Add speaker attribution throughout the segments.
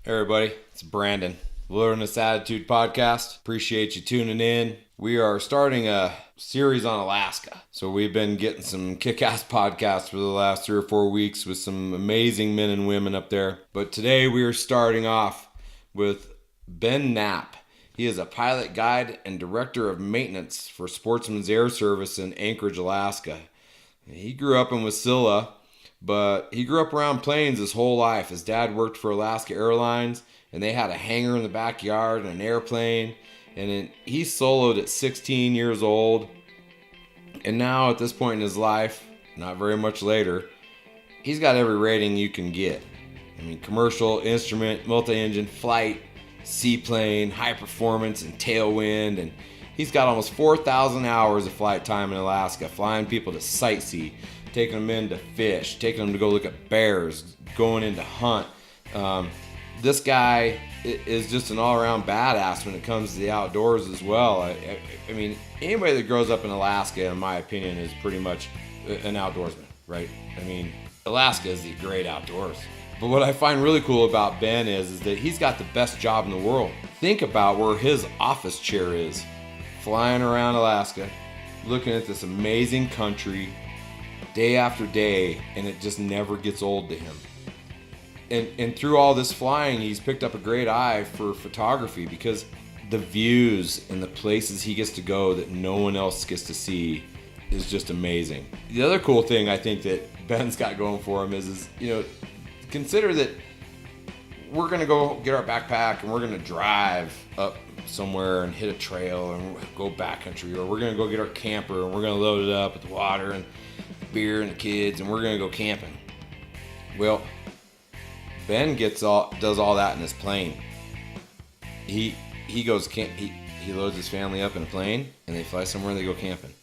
Speaker 1: Hey everybody, it's Brandon. Wilderness Attitude Podcast. Appreciate you tuning in. We are starting a series on Alaska. So we've been getting some kick-ass podcasts for the last 3 or 4 weeks with some amazing men and women up there. But today we are starting off with Ben Knapp. He is a pilot, guide, and director of maintenance for Sportsman's Air Service in Anchorage, Alaska. He grew up in Wasilla, but he grew up around planes his whole life. His dad worked for Alaska Airlines, and they had a hangar in the backyard and an airplane. And then he soloed at 16 years old. And now at this point in his life, not very much later, he's got every rating you can get. I mean, commercial, instrument, multi-engine, flight, seaplane, high performance, and tailwind. And he's got almost 4,000 hours of flight time in Alaska, flying people to sightsee, taking them in to fish, taking them to go look at bears, going in to hunt. This guy is just an all-around badass when it comes to the outdoors as well. I mean, anybody that grows up in Alaska, in my opinion, is pretty much an outdoorsman, right? I mean, Alaska is the great outdoors. But what I find really cool about Ben is that he's got the best job in the world. Think about where his office chair is, flying around Alaska, looking at this amazing country day after day, and it just never gets old to him. And through all this flying, he's picked up a great eye for photography because the views and the places he gets to go that no one else gets to see is just amazing. The other cool thing I think that Ben's got going for him is consider that we're going to go get our backpack and we're going to drive up somewhere and hit a trail and go backcountry, or we're going to go get our camper and we're going to load it up with the water and beer and the kids and we're going to go camping. Well, Ben does all that in his plane. He loads his family up in a plane and they fly somewhere and they go camping.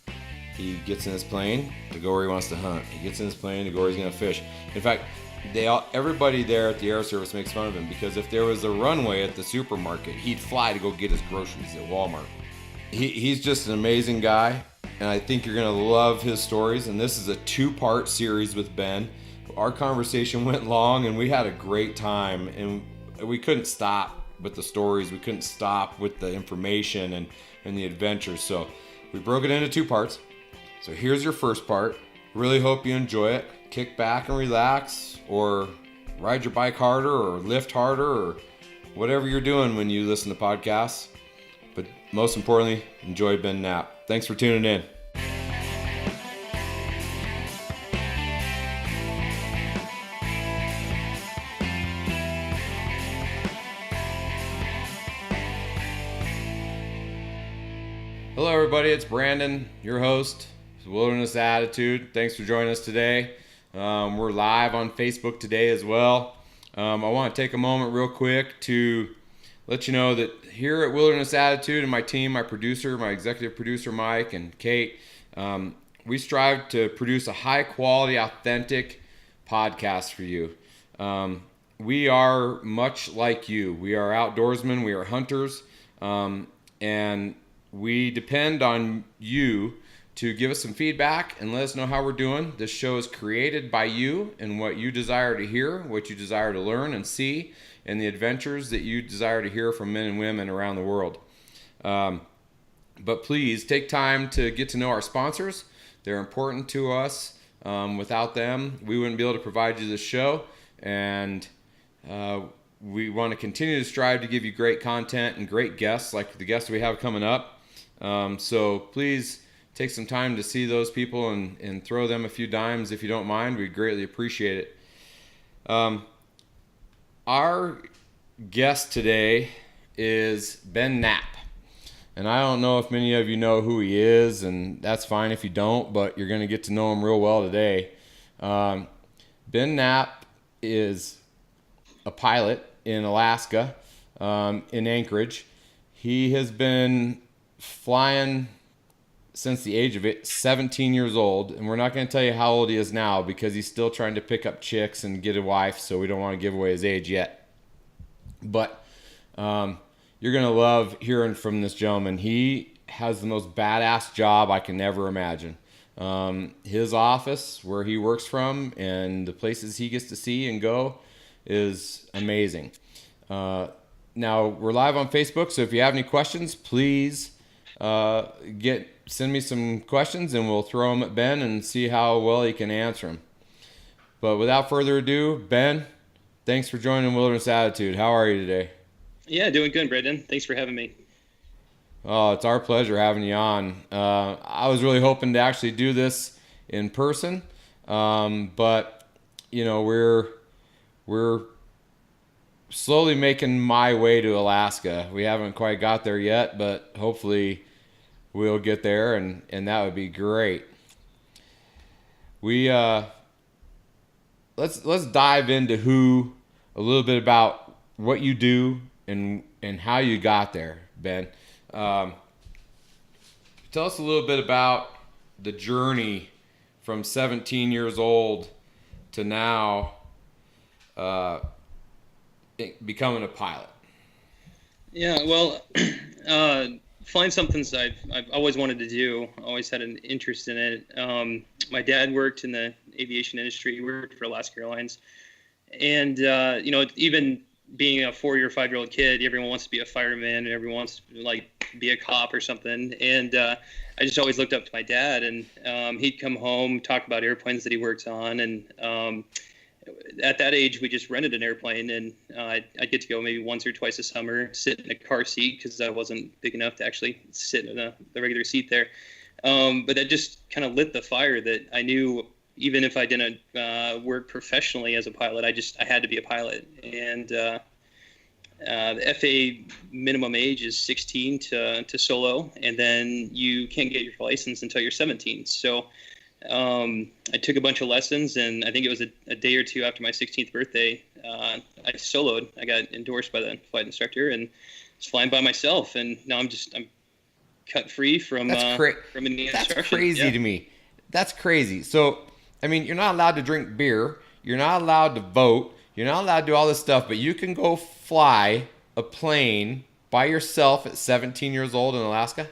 Speaker 1: He gets in his plane to go where he wants to hunt. He gets in his plane to go where he's going to fish. In fact, everybody there at the Air Service makes fun of him because if there was a runway at the supermarket, he'd fly to go get his groceries at Walmart. He's just an amazing guy, and I think you're going to love his stories. And this is a 2-part series with Ben. Our conversation went long, and we had a great time, and we couldn't stop with the stories. We couldn't stop with the information and the adventures. So we broke it into 2 parts. So here's your first part. Really hope you enjoy it. Kick back and relax, or ride your bike harder, or lift harder, or whatever you're doing when you listen to podcasts. But most importantly, enjoy Ben Knapp. Thanks for tuning in. Hello everybody, it's Brandon, your host, Wilderness Attitude. Thanks for joining us today. We're live on Facebook today as well. I want to take a moment real quick to let you know that here at Wilderness Attitude and my team, my producer, my executive producer Mike and Kate, we strive to produce a high quality, authentic podcast for you. We are much like you. We are outdoorsmen, we are hunters, and we depend on you to give us some feedback and let us know how we're doing. This show is created by you and what you desire to hear, what you desire to learn and see, and the adventures that you desire to hear from men and women around the world. But please take time to get to know our sponsors. They're important to us. Without them, we wouldn't be able to provide you this show. And we want to continue to strive to give you great content and great guests like the guests we have coming up. So please take some time to see those people and throw them a few dimes if you don't mind. We'd greatly appreciate it. Our guest today is Ben Knapp. And I don't know if many of you know who he is, and that's fine if you don't, but you're going to get to know him real well today. Ben Knapp is a pilot in Alaska, in Anchorage. He has been flying since the age of 17 years old, and we're not going to tell you how old he is now because he's still trying to pick up chicks and get a wife, so we don't want to give away his age yet. But you're going to love hearing from this gentleman. He has the most badass job I can ever imagine. His office, where he works from, and the places he gets to see and go is amazing. Now we're live on Facebook, so if you have any questions, please send me some questions, and we'll throw them at Ben and see how well he can answer them. But without further ado, Ben, thanks for joining Wilderness Attitude. How are you today?
Speaker 2: Yeah, doing good, Brendan. Thanks for having me.
Speaker 1: Oh, it's our pleasure having you on. I was really hoping to actually do this in person, but we're slowly making my way to Alaska. We haven't quite got there yet, but hopefully we'll get there, and that would be great. We let's dive into a little bit about what you do and how you got there, Ben. Tell us a little bit about the journey from 17 years old to now becoming a pilot.
Speaker 2: Yeah, well, flying something's I've always wanted to do. Always had an interest in it. My dad worked in the aviation industry. He worked for Alaska Airlines, and even being a 4 or 5 year old kid, everyone wants to be a fireman and everyone wants to be a cop or something. And I just always looked up to my dad, and he'd come home, talk about airplanes that he worked on. And at that age, we just rented an airplane, and I'd get to go maybe once or twice a summer, sit in a car seat because I wasn't big enough to actually sit in the regular seat there. But that just kind of lit the fire that I knew even if I didn't work professionally as a pilot, I had to be a pilot. And the FAA minimum age is 16 to solo, and then you can't get your license until you're 17. So I took a bunch of lessons, and I think it was a day or two after my 16th birthday, I soloed. I got endorsed by the flight instructor and was flying by myself. And now I'm cut free from any
Speaker 1: That's
Speaker 2: instruction.
Speaker 1: crazy to me. That's crazy. So, I mean, you're not allowed to drink beer. You're not allowed to vote. You're not allowed to do all this stuff, but you can go fly a plane by yourself at 17 years old in Alaska?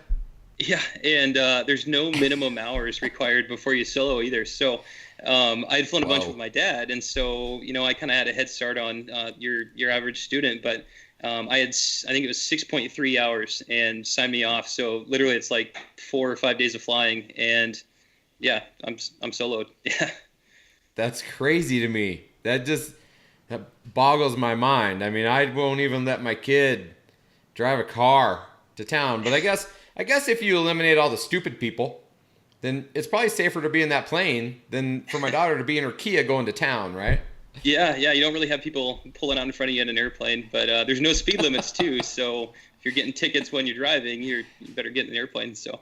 Speaker 2: Yeah, and there's no minimum hours required before you solo either. So I had flown a bunch with my dad, and so I kind of had a head start on your average student. But I think it was 6.3 hours and signed me off. So literally, it's like 4 or 5 days of flying, and yeah, I'm soloed. Yeah,
Speaker 1: That's crazy to me. That boggles my mind. I mean, I won't even let my kid drive a car to town. But I guess if you eliminate all the stupid people, then it's probably safer to be in that plane than for my daughter to be in her Kia going to town, right?
Speaker 2: yeah. You don't really have people pulling out in front of you in an airplane, but there's no speed limits too. So if you're getting tickets when you're driving, you better get in the airplane. So.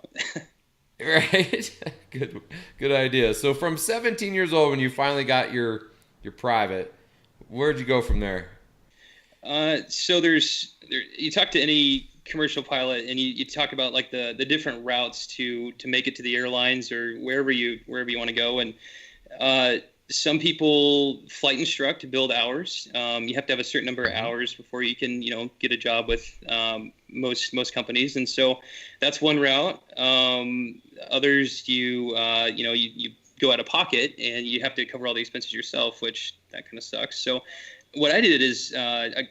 Speaker 1: Right? Good idea. So from 17 years old, when you finally got your private, where'd you go from there?
Speaker 2: So you talk to any commercial pilot, and you talk about like the different routes to make it to the airlines or wherever you want to go. And some people flight instruct to build hours. You have to have a certain number of hours before you can get a job with most companies, and so that's one route. Others you go out of pocket and you have to cover all the expenses yourself, which that kind of sucks. So what I did is a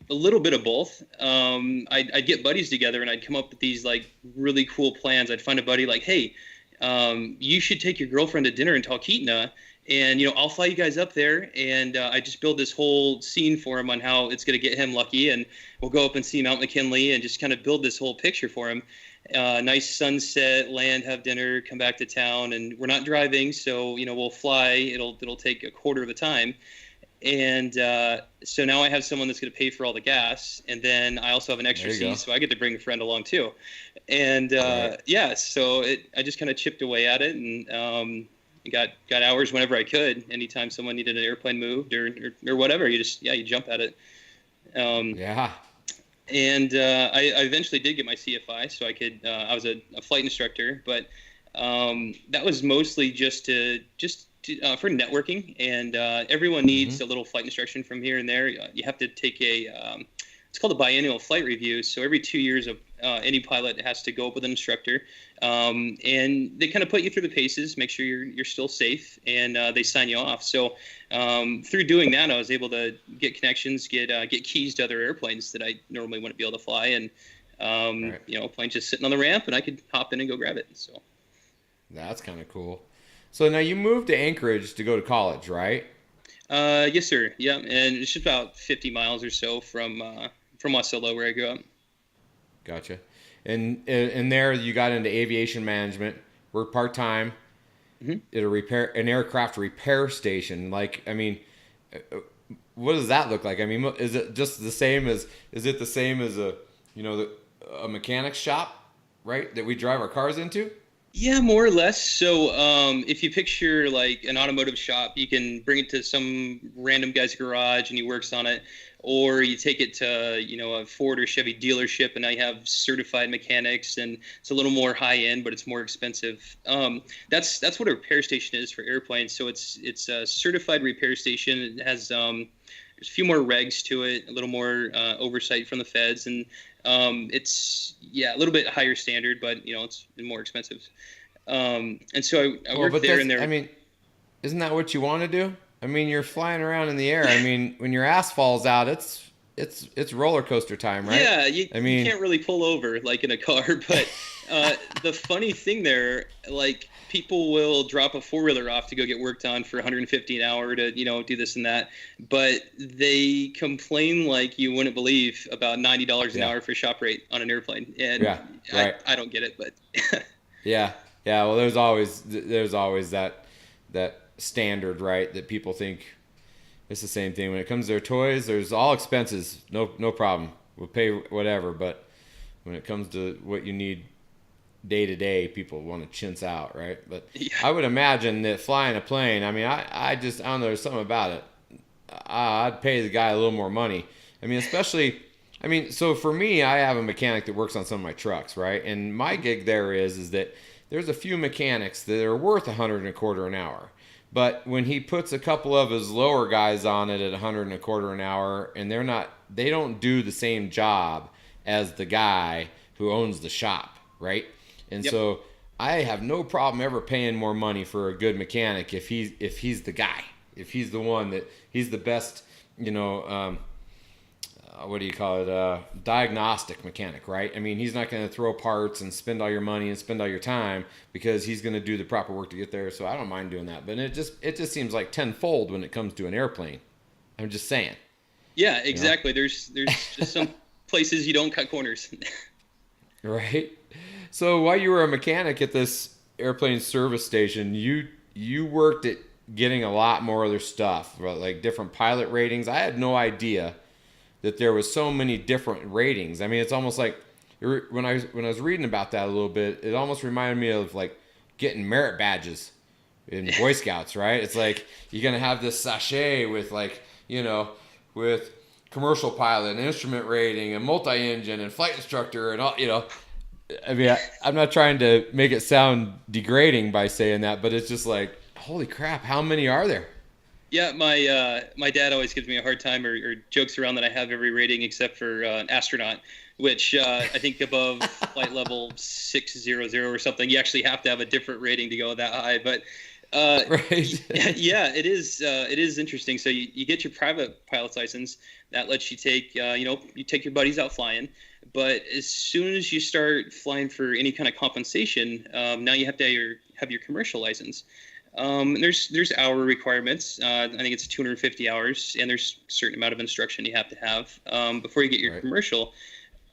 Speaker 2: little bit of both. I'd get buddies together and I'd come up with these like really cool plans. I'd find a buddy like, hey, you should take your girlfriend to dinner in Talkeetna, and I'll fly you guys up there. And I just build this whole scene for him on how it's going to get him lucky, and we'll go up and see Mount McKinley and just kind of build this whole picture for him. Nice sunset, land, have dinner, come back to town, and we're not driving, so we'll fly. It'll take a quarter of the time. And so now I have someone that's going to pay for all the gas, and then I also have an extra seat, so I get to bring a friend along too. And right. So I just kind of chipped away at it, and got hours whenever I could. Anytime someone needed an airplane moved or whatever, you jump at it.
Speaker 1: Yeah.
Speaker 2: And I eventually did get my CFI, so I could. I was a flight instructor, but that was mostly just for networking, and everyone needs a little flight instruction from here and there. You have to take it's called a biannual flight review. So every 2 years, any pilot has to go up with an instructor, and they kind of put you through the paces, make sure you're still safe, and they sign you off. So through doing that, I was able to get connections, get keys to other airplanes that I normally wouldn't be able to fly, and
Speaker 1: Right.
Speaker 2: a plane just sitting on the ramp, and I could hop in and go grab it. So
Speaker 1: That's kind of cool. So now you moved to Anchorage to go to college, right?
Speaker 2: yes, sir. Yeah, and it's just about 50 miles or so from Wasilla, where I grew up.
Speaker 1: Gotcha. And there you got into aviation management, worked part time
Speaker 2: hmm
Speaker 1: at an aircraft repair station. Like, I mean, what does that look like? I mean, is it just the same as a, a mechanic shop, right? That we drive our cars into?
Speaker 2: Yeah, more or less. So if you picture like an automotive shop, you can bring it to some random guy's garage and he works on it, or you take it to a Ford or Chevy dealership and now you have certified mechanics, and it's a little more high end, but it's more expensive. That's what a repair station is for airplanes. So it's a certified repair station. It has there's a few more regs to it, a little more oversight from the feds, and it's a little bit higher standard, but it's more expensive. And so I worked there and there.
Speaker 1: I mean, isn't that what you want to do? I mean, you're flying around in the air. I mean, when your ass falls out, it's roller coaster time, right?
Speaker 2: Yeah,
Speaker 1: I mean,
Speaker 2: you can't really pull over like in a car, but the funny thing there, like people will drop a four-wheeler off to go get work done for 150 an hour to do this and that, but they complain like you wouldn't believe about $90 an hour for shop rate on an airplane, and
Speaker 1: yeah, right.
Speaker 2: I don't get it, but
Speaker 1: Yeah. Well, there's always that standard, right? That people think it's the same thing when it comes to their toys. There's all expenses, no problem. We'll pay whatever, but when it comes to what you need day to day, people want to chintz out, right? But
Speaker 2: yeah.
Speaker 1: I would imagine that flying a plane. I mean, I don't know. There's something about it. I'd pay the guy a little more money. I mean, especially. I mean, so for me, I have a mechanic that works on some of my trucks, right? And my gig there is that there's a few mechanics that are worth $125 an hour. But when he puts a couple of his lower guys on it at $125 an hour, and they don't do the same job as the guy who owns the shop, right? And
Speaker 2: Yep.
Speaker 1: so I have no problem ever paying more money for a good mechanic if he's the guy, if he's the one that he's the best, what do you call it? Diagnostic mechanic, right? I mean, he's not going to throw parts and spend all your money and spend all your time because he's going to do the proper work to get there. So I don't mind doing that, but it just seems like tenfold when it comes to an airplane. I'm just saying.
Speaker 2: Yeah, exactly. There's just some places you don't cut corners.
Speaker 1: Right. So while you were a mechanic at this airplane service station, you worked at getting a lot more other stuff, like different pilot ratings. I had no idea that there was so many different ratings. I mean, it's almost like when I was reading about that a little bit, it almost reminded me of like getting merit badges in Boy Scouts, right? It's like you're gonna have this sachet with with commercial pilot and instrument rating and multi-engine and flight instructor and all. I mean, I'm not trying to make it sound degrading by saying that, but it's just like, holy crap, how many are there?
Speaker 2: Yeah, my dad always gives me a hard time or jokes around that I have every rating except for astronaut, which I think above flight level 600 or something, you actually have to have a different rating to go that high. But
Speaker 1: right.
Speaker 2: yeah, it is interesting. So you get your private pilot's license that lets you take you take your buddies out flying. But as soon as you start flying for any kind of compensation, now you have to have your commercial license. There's hour requirements. I think it's 250 hours, and there's a certain amount of instruction you have to have before you get your commercial.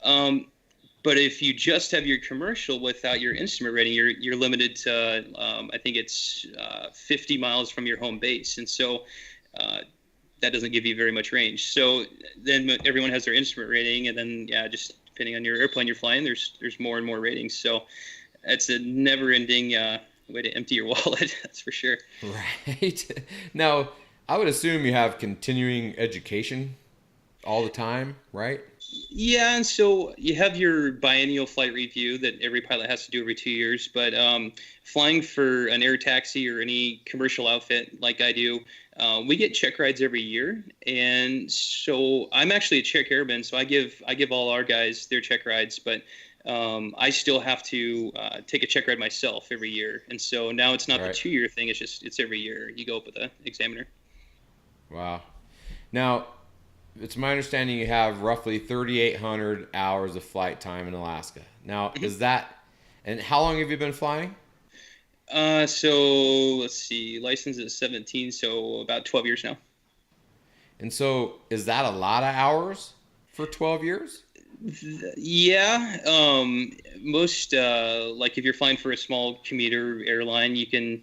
Speaker 2: But if you just have your commercial without your instrument rating, you're limited to I think it's 50 miles from your home base, and so that doesn't give you very much range. So then everyone has their instrument rating, and then just depending on your airplane you're flying, there's more and more ratings. So it's a never-ending way to empty your wallet, that's for sure.
Speaker 1: Right. Now, I would assume you have continuing education all the time, right?
Speaker 2: Yeah, and so you have your biennial flight review that every pilot has to do every 2 years, but flying for an air taxi or any commercial outfit like I do, we get check rides every year, and so I'm actually a check airman, so I give all our guys their check rides, but I still have to take a check ride myself every year. And so now it's not the 2-year thing. It's every year you go up with an examiner.
Speaker 1: Wow. Now, it's my understanding you have roughly 3,800 hours of flight time in Alaska. Now, is that, and how long have you been flying?
Speaker 2: So let's see, licensed at 17, so about 12 years now.
Speaker 1: And so is that a lot of hours for 12 years?
Speaker 2: Yeah. Most, like if you're flying for a small commuter airline, you can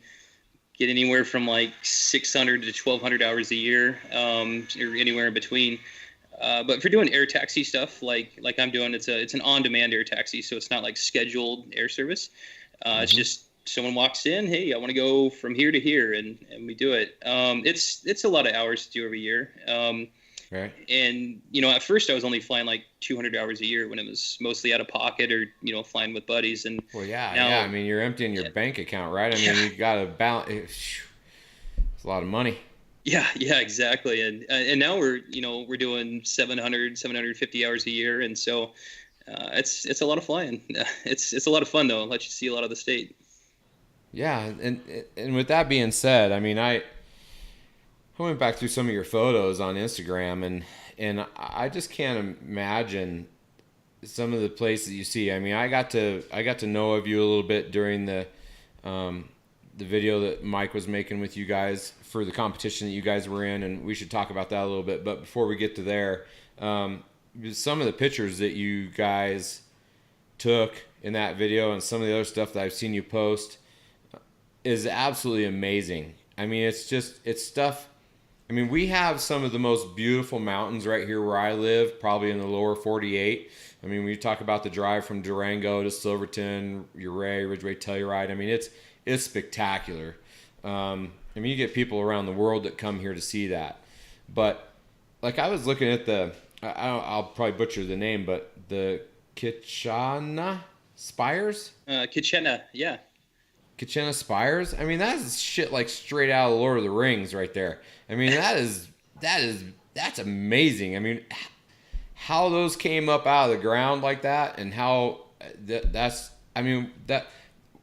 Speaker 2: get anywhere from like 600 to 1,200 hours a year, or anywhere in between. But for doing air taxi stuff, like I'm doing, it's an on-demand air taxi, so it's not like scheduled air service. It's just someone walks in, hey, I want to go from here to here, and we do it. It's a lot of hours to do every year.
Speaker 1: Right.
Speaker 2: And at first I was only flying like 200 hours a year when it was mostly out of pocket or flying with buddies. And
Speaker 1: well, yeah. I mean, you're emptying your bank account, right? I mean, you got to balance. It's a lot of money.
Speaker 2: Yeah, exactly. And now we're doing 750 hours a year, and so it's a lot of flying. It's a lot of fun though. It lets you see a lot of the state.
Speaker 1: Yeah, and with that being said, I mean, I went back through some of your photos on Instagram, and I just can't imagine some of the places you see. I mean, I got to know of you a little bit during the video that Mike was making with you guys for the competition that you guys were in, and we should talk about that a little bit. But before we get to there, some of the pictures that you guys took in that video and some of the other stuff that I've seen you post is absolutely amazing. I mean, it's stuff. I mean, we have some of the most beautiful mountains right here where I live, probably in the lower 48. I mean, when you talk about the drive from Durango to Silverton, Ouray, Ridgway Telluride, I mean, it's spectacular. I mean, you get people around the world that come here to see that. But like I was looking at I'll probably butcher the name, but the Kitchana Spires?
Speaker 2: Kitchena, yeah.
Speaker 1: Kitchena Spires? I mean, that's shit like straight out of Lord of the Rings right there. I mean, that's amazing. I mean, how those came up out of the ground like that, and how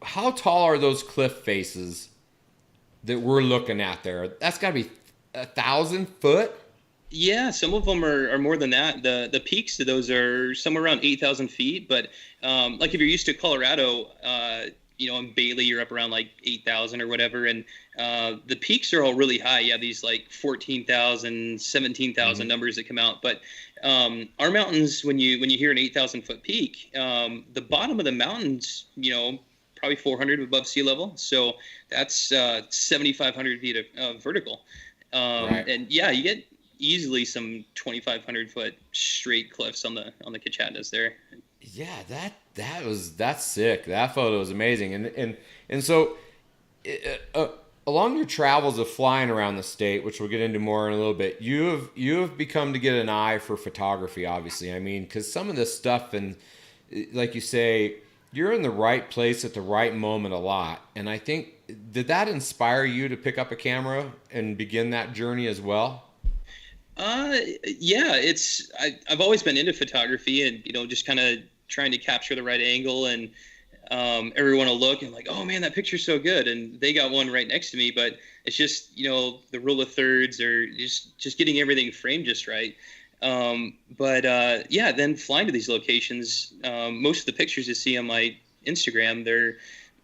Speaker 1: how tall are those cliff faces that we're looking at there? That's got to be 1,000 foot.
Speaker 2: Yeah, some of them are more than that. The peaks of those are somewhere around 8,000 feet. But like if you're used to Colorado, in Bailey, you're up around like 8,000 or whatever. And the peaks are all really high. You have these like 14,000, 17,000 numbers that come out. But our mountains, when you hear an 8,000 foot peak, the bottom of the mountains, probably 400 above sea level. So that's 7,500 feet of vertical.
Speaker 1: Right.
Speaker 2: And yeah, you get easily some 2,500 foot straight cliffs on the Kitchata's there.
Speaker 1: Yeah, that's sick. That photo is amazing. And so along your travels of flying around the state, which we'll get into more in a little bit, you have become to get an eye for photography, obviously. I mean, because some of this stuff, and like you say, you're in the right place at the right moment a lot. And I think, did that inspire you to pick up a camera and begin that journey as well?
Speaker 2: Yeah, I've always been into photography, and just kind of trying to capture the right angle, and everyone will look and like, oh man, that picture's so good, and they got one right next to me, but it's just the rule of thirds, or just getting everything framed just right. Yeah, then flying to these locations, most of the pictures you see on my Instagram,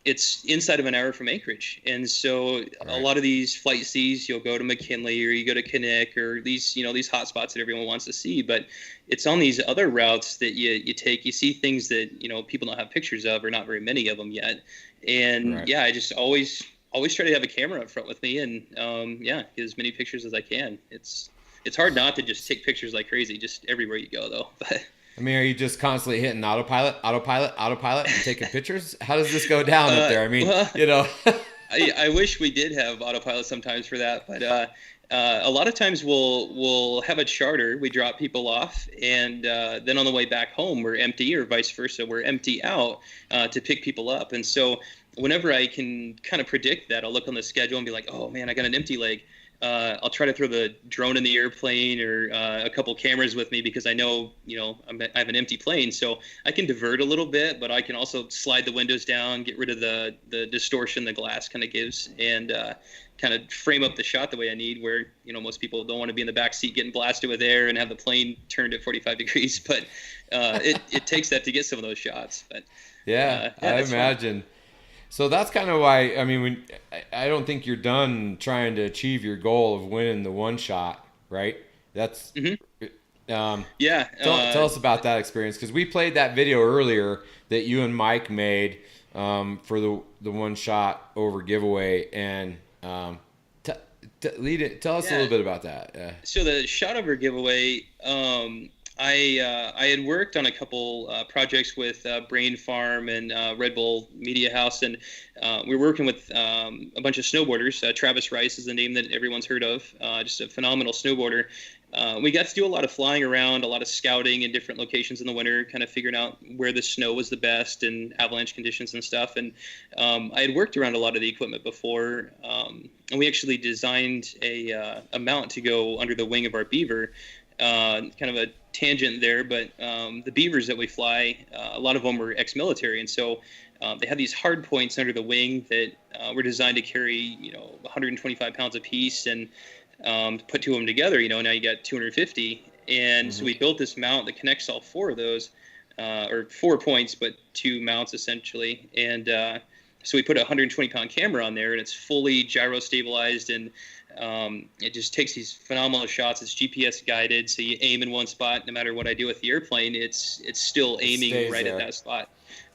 Speaker 2: it's inside of an hour from Anchorage. And so a lot of these flight Cs, you'll go to McKinley or you go to Knapp or these hot spots that everyone wants to see. But it's on these other routes that you take, you see things that, people don't have pictures of, or not very many of them yet. And yeah, I just always try to have a camera up front with me, and get as many pictures as I can. It's hard not to just take pictures like crazy, just everywhere you go though. But
Speaker 1: I mean, are you just constantly hitting autopilot, and taking pictures? How does this go down up there? I mean,
Speaker 2: I wish we did have autopilot sometimes for that, but a lot of times we'll have a charter. We drop people off, and then on the way back home, we're empty, or vice versa. We're empty out to pick people up. And so whenever I can kind of predict that, I'll look on the schedule and be like, oh man, I got an empty leg. I'll try to throw the drone in the airplane or a couple cameras with me because I know, I have an empty plane, so I can divert a little bit, but I can also slide the windows down, get rid of the distortion the glass kind of gives, and kind of frame up the shot the way I need, where, most people don't want to be in the back seat getting blasted with air and have the plane turned at 45 degrees, but it takes that to get some of those shots. But
Speaker 1: yeah, I imagine. Fun. So that's kind of why, I don't think you're done trying to achieve your goal of winning the one shot, right? That's, tell us about that experience, because we played that video earlier that you and Mike made for the one shot over giveaway, and tell us a little bit about that.
Speaker 2: So the shot over giveaway, I had worked on a couple projects with Brain Farm and Red Bull Media House, and we were working with a bunch of snowboarders. Travis Rice is the name that everyone's heard of, just a phenomenal snowboarder. We got to do a lot of flying around, a lot of scouting in different locations in the winter, kind of figuring out where the snow was the best and avalanche conditions and stuff. And I had worked around a lot of the equipment before, and we actually designed a mount to go under the wing of our Beaver. Kind of a tangent there, but the Beavers that we fly, a lot of them were ex-military, and so they had these hard points under the wing that were designed to carry 125 pounds apiece, and put two of them together, now you got 250, and so we built this mount that connects all four of those, or 4 points, but two mounts essentially, and so we put a 120-pound camera on there, and it's fully gyro stabilized, and it just takes these phenomenal shots. It's GPS guided, so you aim in one spot. No matter what I do with the airplane, it's still aiming right at that spot.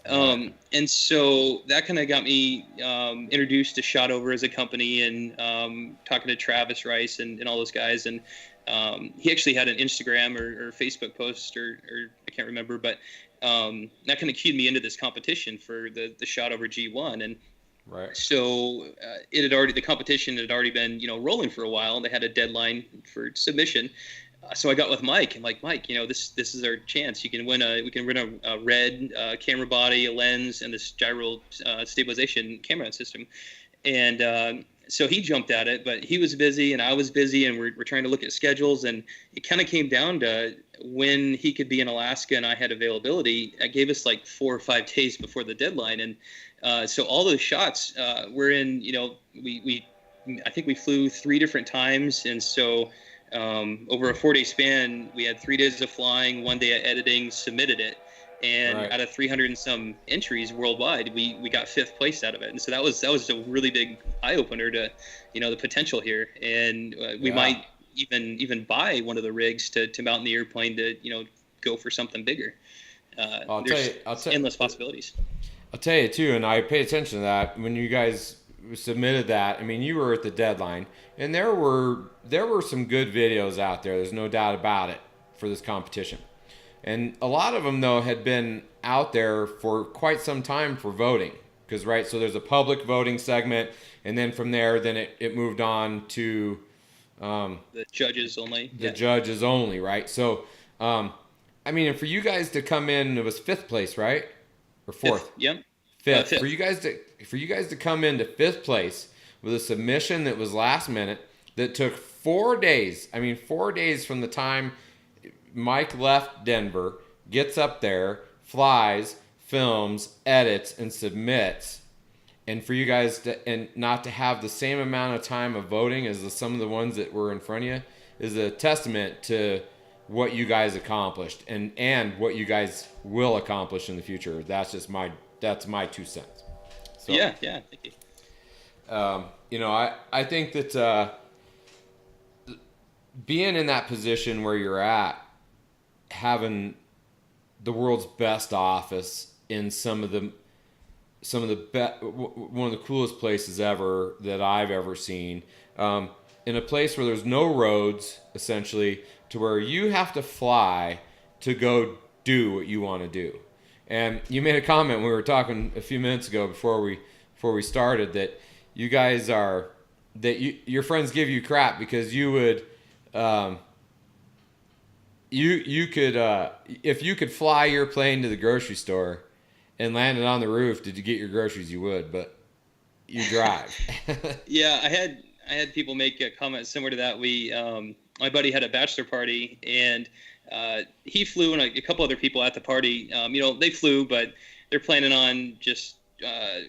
Speaker 2: And so that kind of got me introduced to Shot Over as a company, and talking to Travis Rice and all those guys. And he actually had an Instagram or Facebook post, or I can't remember, but that kind of cued me into this competition for the Shot Over G1. And
Speaker 1: right.
Speaker 2: So the competition had already been, rolling for a while, and they had a deadline for submission. So I got with Mike. I'm like, Mike, this is our chance. We can win a red camera body, a lens, and this gyro stabilization camera system. And so he jumped at it, but he was busy and I was busy, and we're trying to look at schedules, and it kind of came down to when he could be in Alaska and I had availability. It gave us like 4 or 5 days before the deadline, and so all those shots were in. I think we flew 3 different times, and so over a 4-day span, we had 3 days of flying, 1 day of editing, submitted it. And out of 300 and some entries worldwide, we got 5th place out of it. And so that was a really big eye opener to, the potential here. And we might even buy one of the rigs to mount in the airplane to, go for something bigger. There's endless possibilities.
Speaker 1: I'll tell you too, and I paid attention to that when you guys submitted that. You were at the deadline, and there were some good videos out there. There's no doubt about it for this competition. And a lot of them, though, had been out there for quite some time for voting. So there's a public voting segment, and then from there, it moved on to
Speaker 2: the judges only.
Speaker 1: Judges only, right? So, and for you guys to come in, it was 5th place, right? Or 4th?
Speaker 2: 5th, yep.
Speaker 1: 5th.
Speaker 2: 5th.
Speaker 1: For you guys to come into 5th place with a submission that was last minute, that took 4 days. 4 days from the time Mike left Denver, gets up there, flies, films, edits, and submits. And for you guys not to have the same amount of time of voting as some of the ones that were in front of you is a testament to what you guys accomplished and what you guys will accomplish in the future. That's my 2 cents. So,
Speaker 2: yeah, thank you.
Speaker 1: I think that being in that position where you're at, having the world's best office in one of the coolest places ever that I've ever seen, in a place where there's no roads, essentially, to where you have to fly to go do what you want to do. And you made a comment when we were talking a few minutes ago before we started that you guys your friends give you crap because you would you could if you could fly your plane to the grocery store and land it on the roof to get your groceries, you would, but you drive.
Speaker 2: Yeah, had people make a comment similar to that. My buddy had a bachelor party, and he flew, and a couple other people at the party. They flew, but they're planning on just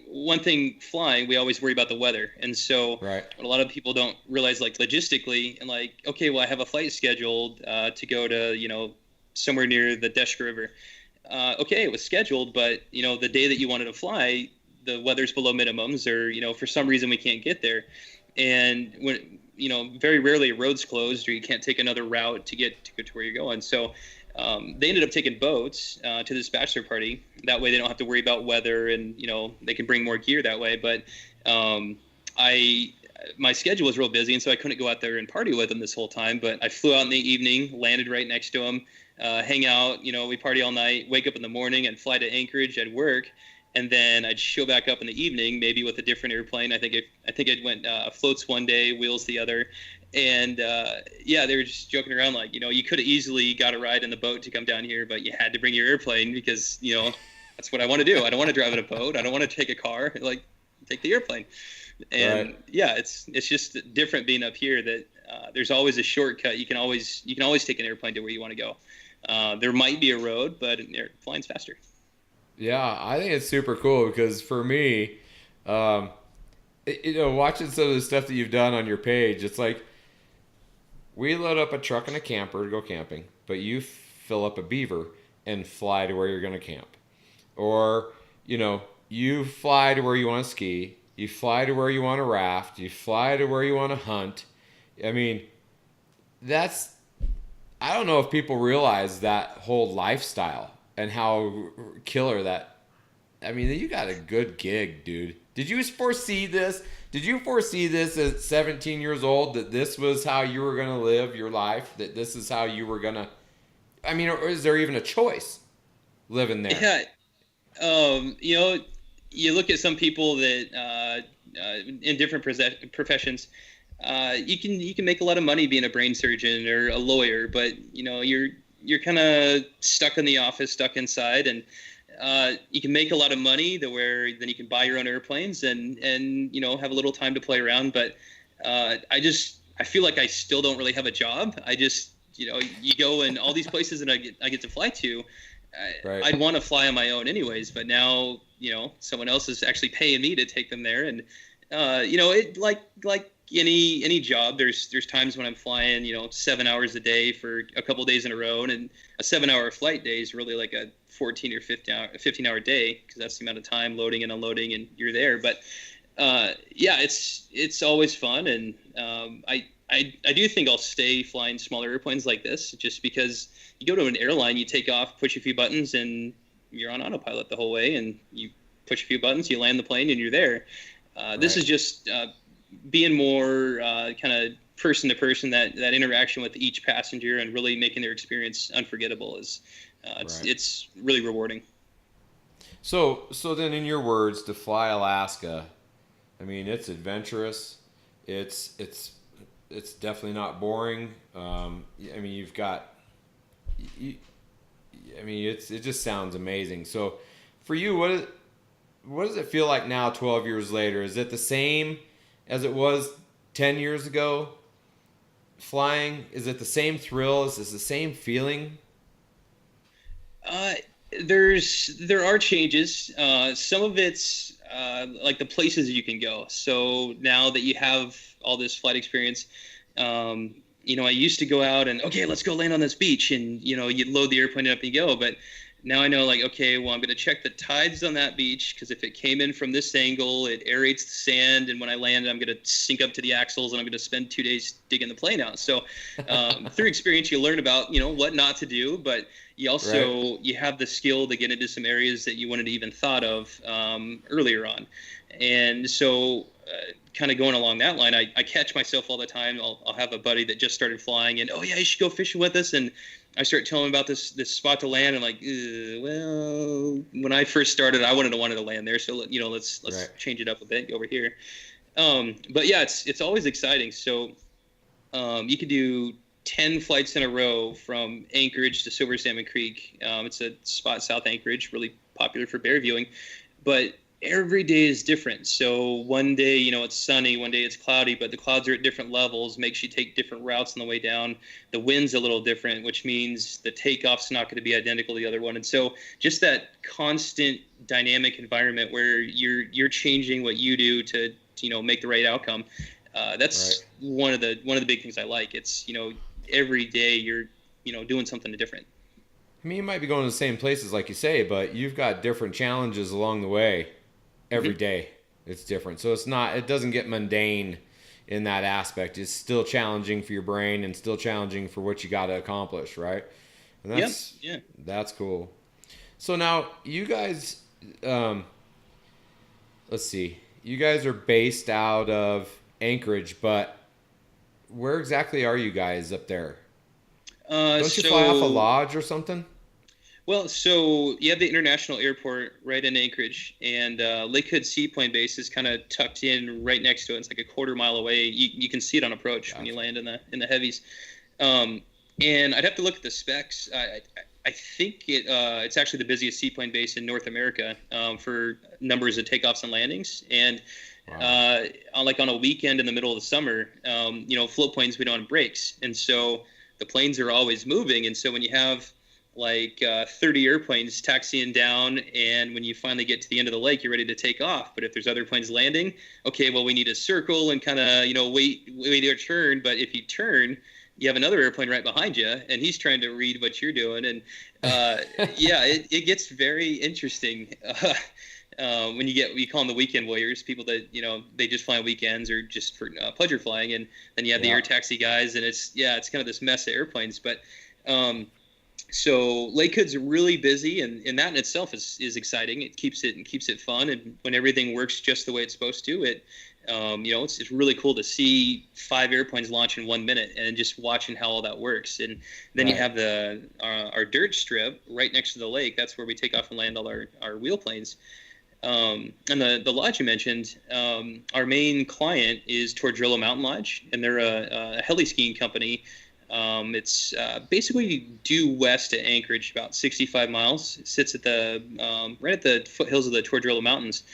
Speaker 2: one thing flying. We always worry about the weather, and so
Speaker 1: Right.
Speaker 2: a lot of people don't realize, like, logistically, and like, okay, well, I have a flight scheduled to go to somewhere near the Deschutes River. Okay, it was scheduled, but the day that you wanted to fly, the weather's below minimums, or for some reason we can't get there, and when very rarely a road's closed or you can't take another route to get to where you're going. So they ended up taking boats to this bachelor party. That way they don't have to worry about weather, and they can bring more gear that way. But my schedule was real busy, and so I couldn't go out there and party with them this whole time. But I flew out in the evening, landed right next to them, hang out. We party all night, wake up in the morning, and fly to Anchorage at work. And then I'd show back up in the evening, maybe with a different airplane. I think it went floats one day, wheels the other. And they were just joking around, like, you could have easily got a ride in the boat to come down here, but you had to bring your airplane because that's what I want to do. I don't want to drive in a boat. I don't want to take a car. Like, take the airplane. And
Speaker 1: Right.
Speaker 2: it's just different being up here. That there's always a shortcut. You can always take an airplane to where you want to go. There might be a road, but flying's faster.
Speaker 1: Yeah, I think it's super cool because for me, watching some of the stuff that you've done on your page, it's like we load up a truck and a camper to go camping, but you fill up a beaver and fly to where you're going to camp. Or, you fly to where you want to ski, you fly to where you want to raft, you fly to where you want to hunt. I mean, I don't know if people realize that whole lifestyle and how killer that. I mean, you got a good gig, dude. Did you foresee this? Did you foresee this at 17 years old, that this was how you were going to live your life? That this is how you were going to, I mean, or is there even a choice living there?
Speaker 2: Yeah. You look at some people that in different professions, you can make a lot of money being a brain surgeon or a lawyer, but you're kind of stuck in the office, stuck inside, and you can make a lot of money to where then you can buy your own airplanes and have a little time to play around. But I feel like I still don't really have a job. I just you go in all these places and I get to fly to.
Speaker 1: Right.
Speaker 2: I'd want to fly on my own anyways, but now someone else is actually paying me to take them there, and it like any job, there's times when I'm flying 7 hours a day for a couple of days in a row, and a 7-hour flight day is really like a 14 or 15-hour day, because that's the amount of time loading and unloading and you're there. But it's always fun, and I do think I'll stay flying smaller airplanes like this, just because you go to an airline, you take off, push a few buttons, and you're on autopilot the whole way, and you push a few buttons, you land the plane, and you're there. This is just being more kind of person to person, that interaction with each passenger and really making their experience unforgettable it's really rewarding.
Speaker 1: So then, in your words, to fly Alaska, I mean, it's adventurous. It's definitely not boring. I mean, you've got. It just sounds amazing. So, for you, what does it feel like now, 12 years later? Is it the same as it was 10 years ago? Flying, is it the same thrill? Is this the same feeling?
Speaker 2: There are changes. Some of it's like the places you can go. So now that you have all this flight experience, I used to go out and, okay, let's go land on this beach, and you load the airplane up and you go. But now I know, like, okay, well, I'm going to check the tides on that beach, because if it came in from this angle, it aerates the sand, and when I land, I'm going to sink up to the axles, and I'm going to spend 2 days digging the plane out. So through experience, you learn about, what not to do, but you also you have the skill to get into some areas that you wouldn't have even thought of earlier on. And so kind of going along that line, I catch myself all the time. I'll have a buddy that just started flying, and, oh, yeah, you should go fishing with us, and I start telling him about this spot to land. I'm like, well, when I first started, I wanted to land there. So, let's change it up a bit over here. But yeah, it's always exciting. So you could do 10 flights in a row from Anchorage to Silver Salmon Creek. It's a spot, South Anchorage, really popular for bear viewing. But every day is different. So one day, it's sunny, one day it's cloudy, but the clouds are at different levels, makes you take different routes on the way down. The wind's a little different, which means the takeoff's not going to be identical to the other one. And so just that constant dynamic environment where you're changing what you do to make the right outcome. That's right. one of the big things I like. It's, every day you're, doing something different.
Speaker 1: I mean, you might be going to the same places like you say, but you've got different challenges along the way. Every day it's different, so it doesn't get mundane in that aspect. It's still challenging for your brain and still challenging for what you got to accomplish, right? And that's cool. So now you guys, let's see, you guys are based out of Anchorage, but where exactly are you guys up there? Don't you fly off a lodge or something?
Speaker 2: Well, so you have the international airport right in Anchorage, and Lake Hood Seaplane Base is kind of tucked in right next to it. It's like a quarter mile away. You can see it on approach when you land in the heavies. And I'd have to look at the specs. I think it's actually the busiest seaplane base in North America for numbers of takeoffs and landings. And like on a weekend in the middle of the summer, float planes, we don't have brakes, and so the planes are always moving. And so when you have like 30 airplanes taxiing down, and when you finally get to the end of the lake, you're ready to take off. But if there's other planes landing, okay, well, we need to circle and kind of, wait your turn. But if you turn, you have another airplane right behind you, and he's trying to read what you're doing. And it gets very interesting when we call them the weekend warriors, people that, they just fly on weekends or just for pleasure flying. And then you have the air taxi guys, and it's kind of this mess of airplanes. But so Lake Hood's really busy, and that in itself is exciting. It keeps it fun, and when everything works just the way it's supposed to, it's really cool to see 5 airplanes launch in 1 minute and just watching how all that works. And then you have our dirt strip right next to the lake. That's where we take off and land all our wheel planes. And the lodge you mentioned, our main client is Tordrillo Mountain Lodge, and they're a heli skiing company. It's basically due west to Anchorage, about 65 miles. It sits at right at the foothills of the Tordrillo Mountains.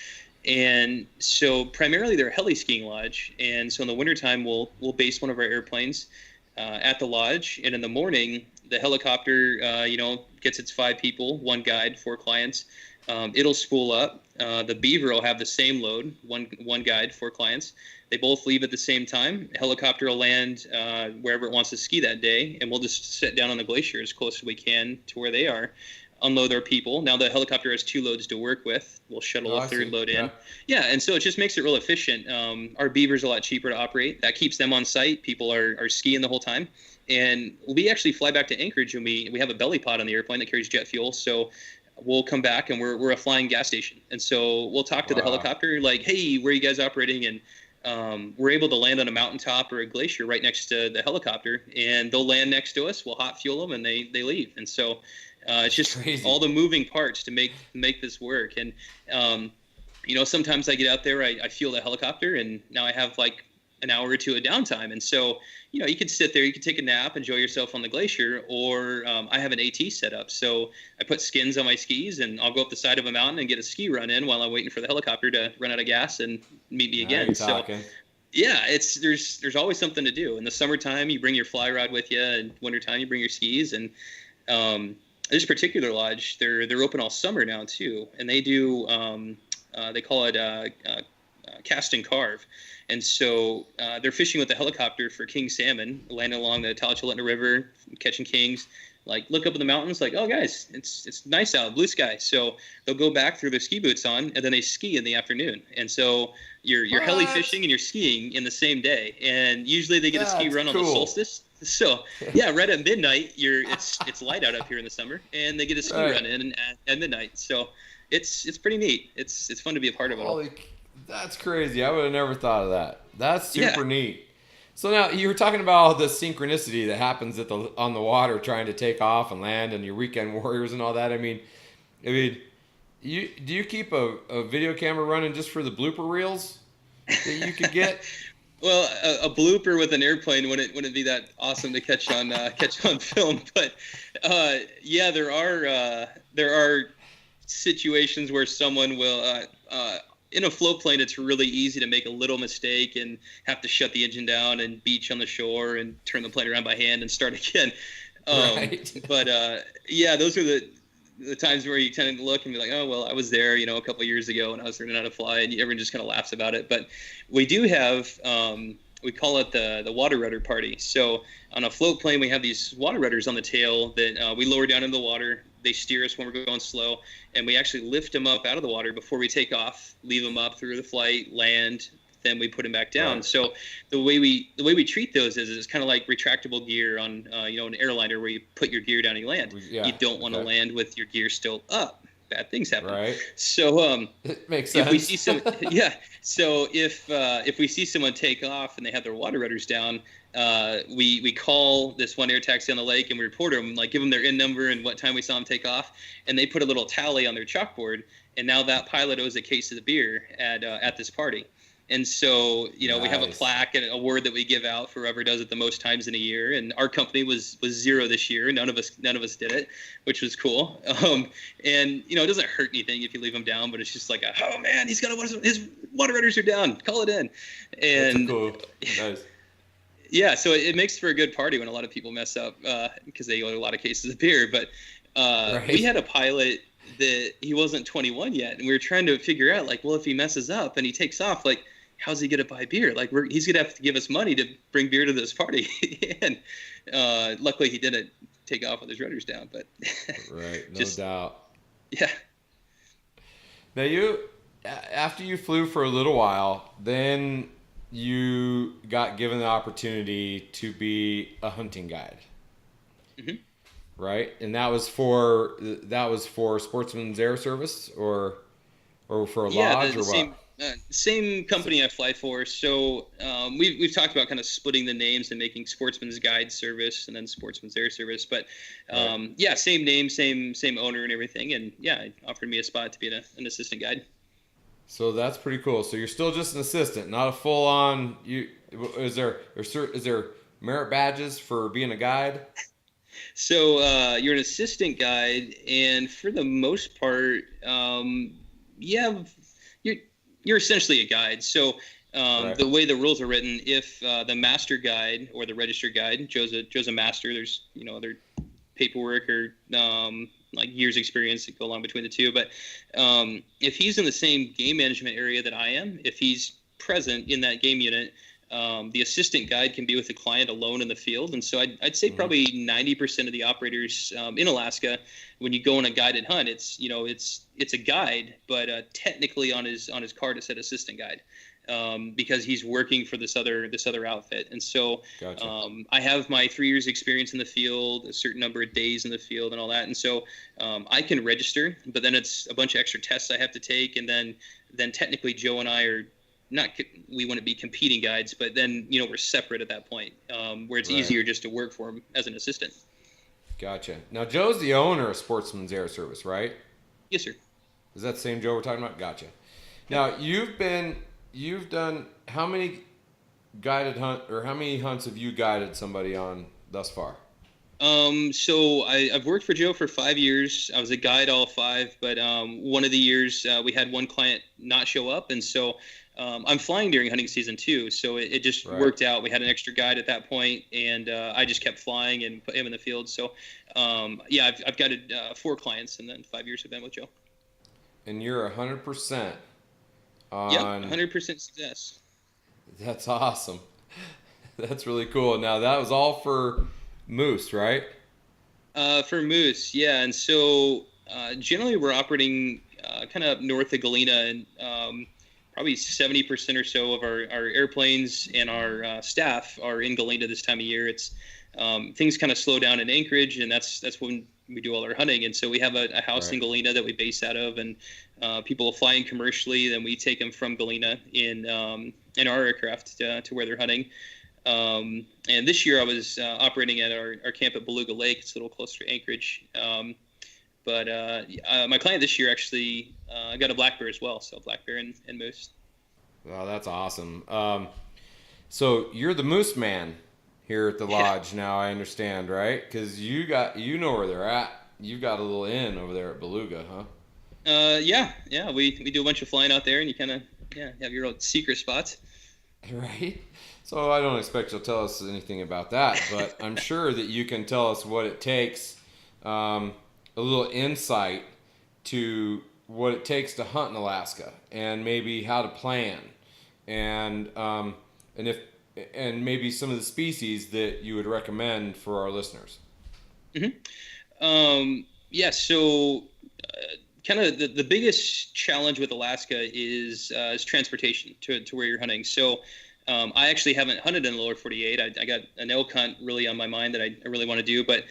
Speaker 2: And so primarily they're a heli skiing lodge. And so in the wintertime, we'll base one of our airplanes at the lodge. And in the morning, the helicopter, gets its 5 people, 1 guide, 4 clients. It'll spool up. The Beaver will have the same load, one guide, 4 clients. They both leave at the same time. The helicopter will land wherever it wants to ski that day, and we'll just sit down on the glacier as close as we can to where they are, unload our people. Now the helicopter has 2 loads to work with. We'll shuttle a 3rd load in. Yeah, and so it just makes it real efficient. Our Beaver's a lot cheaper to operate. That keeps them on site. People are skiing the whole time. And we actually fly back to Anchorage, and we have a belly pod on the airplane that carries jet fuel. So we'll come back, and we're a flying gas station. And so we'll talk to the helicopter, like, hey, where are you guys operating? And we're able to land on a mountaintop or a glacier right next to the helicopter, and they'll land next to us. We'll hot fuel them, and they leave. And so it's just crazy. All the moving parts to make this work. And sometimes I get out there, I fuel the helicopter, and now I have like an hour or 2 of downtime. And so you could sit there, you could take a nap, enjoy yourself on the glacier, or I have an AT set up. So I put skins on my skis, and I'll go up the side of a mountain and get a ski run in while I'm waiting for the helicopter to run out of gas and meet me again. So yeah, there's always something to do. In the summertime, you bring your fly rod with you, and wintertime, you bring your skis. And this particular lodge, they're open all summer now too, and they do they call it cast and carve. And so they're fishing with the helicopter for king salmon, landing along the Talachilitna River, catching kings. Like, look up in the mountains, like, oh, guys, it's nice out, blue sky. So they'll go back through their ski boots on, and then they ski in the afternoon. And so you're heli fishing and you're skiing in the same day. And usually they get a ski run on the solstice. So yeah, right at midnight, it's light out up here in the summer, and they get a ski run in at midnight. So it's pretty neat. It's fun to be a part of it all.
Speaker 1: That's crazy. I would have never thought of that. That's super neat. So now you were talking about the synchronicity that happens on the water trying to take off and land, and your weekend warriors and all that. I mean, do you keep a video camera running just for the blooper reels that you could get?
Speaker 2: Well, a blooper with an airplane wouldn't be that awesome to catch on film. But there are situations where someone will. in a float plane, it's really easy to make a little mistake and have to shut the engine down and beach on the shore and turn the plane around by hand and start again.
Speaker 1: Right.
Speaker 2: But yeah, those are the times where you tend to look and be like, oh, well, I was there, a couple of years ago when I was learning how to fly, and everyone just kind of laughs about it. But we do have, we call it the water rudder party. So on a float plane, we have these water rudders on the tail that we lower down into the water. They steer us when we're going slow, and we actually lift them up out of the water before we take off, leave them up through the flight, land, then we put them back down. Right. So the way we treat those is it's kind of like retractable gear on an airliner where you put your gear down and you land. Yeah, you don't want to land with your gear still up. Bad things happen. Right. So
Speaker 1: it makes sense.
Speaker 2: If we see so if we see someone take off and they have their water rudders down, we call this one air taxi on the lake and we report them, like give them their IN number and what time we saw them take off, and they put a little tally on their chalkboard, and now that pilot owes a case of the beer at this party. And so, nice. We have a plaque and a award that we give out for whoever does it the most times in a year. And our company was 0 this year. None of us did it, which was cool. And it doesn't hurt anything if you leave them down, but it's just like, oh man, his water rudders are down. Call it in. And
Speaker 1: that's cool. Nice.
Speaker 2: Yeah, so it makes for a good party when a lot of people mess up because they owe a lot of cases of beer. But right. We had a pilot that he wasn't 21 yet, and we were trying to figure out, like, well, if he messes up and he takes off, like, how's he gonna buy beer? Like, he's gonna have to give us money to bring beer to this party. And luckily, he didn't take off with his rudders down. But
Speaker 1: right, no doubt.
Speaker 2: Yeah.
Speaker 1: Now after you flew for a little while, then you got given the opportunity to be a hunting guide.
Speaker 2: Mm-hmm.
Speaker 1: Right, and that was for Sportsman's Air Service or for a lodge or what?
Speaker 2: Same company I fly for. So we've talked about kind of splitting the names and making Sportsman's Guide Service and then Sportsman's Air Service. But right. Yeah, same name, same owner and everything. And yeah, it offered me a spot to be an assistant guide.
Speaker 1: So that's pretty cool. So you're still just an assistant, not a full on. Is there merit badges for being a guide?
Speaker 2: So you're an assistant guide, and for the most part, yeah, you're essentially a guide. So right. The way the rules are written, if the master guide or the registered guide, Joe's a master. There's other paperwork or like years experience that go along between the two. But if he's in the same game management area that I am, if he's present in that game unit, the assistant guide can be with the client alone in the field. And so I'd say probably 90% of the operators in Alaska, when you go on a guided hunt, it's a guide, but technically on his card it said assistant guide, because he's working for this other outfit. And so gotcha. I have my 3 years experience in the field, a certain number of days in the field and all that. And so I can register, but then it's a bunch of extra tests I have to take. And then technically Joe and I are we wouldn't be competing guides, but then, we're separate at that point, where it's right. easier just to work for him as an assistant.
Speaker 1: Gotcha. Now, Joe's the owner of Sportsman's Air Service, right?
Speaker 2: Yes, sir.
Speaker 1: Is that the same Joe we're talking about? Gotcha. Now, you've done how many guided how many hunts have you guided somebody on thus far?
Speaker 2: So I've worked for Joe for 5 years. I was a guide all 5, but one of the years we had one client not show up, and so I'm flying during hunting season too. So it just right. worked out. We had an extra guide at that point, and I just kept flying and put him in the field. So yeah, I've guided 4 clients, and then 5 years have been with Joe.
Speaker 1: And you're 100% on.
Speaker 2: Yep, 100% success.
Speaker 1: That's awesome. That's really cool. Now that was all for moose, right?
Speaker 2: For moose, yeah. And so generally we're operating kind of up north of Galena, and probably 70% or so of our airplanes and our staff are in Galena this time of year. It's things kind of slow down in Anchorage, and that's when we do all our hunting. And so we have a house right. in Galena that we base out of, and people will fly in commercially. Then we take them from Galena in our aircraft to where they're hunting. And this year I was operating at our camp at Beluga Lake. It's a little closer to Anchorage. But my client this year actually got a black bear as well, so black bear and moose.
Speaker 1: Wow, that's awesome. So you're the moose man here at the lodge now, I understand, right? Because you know where they're at. You've got a little inn over there at Beluga, huh?
Speaker 2: Yeah. We do a bunch of flying out there, and you kind of have your own secret spots.
Speaker 1: Right. So I don't expect you'll tell us anything about that, but I'm sure that you can tell us what it takes, a little insight to what it takes to hunt in Alaska, and maybe how to plan, and and if and maybe some of the species that you would recommend for our listeners.
Speaker 2: Yeah. So, kind of the biggest challenge with Alaska is transportation to where you're hunting. So, I actually haven't hunted in the lower 48. I got an elk hunt really on my mind that I really want to do, but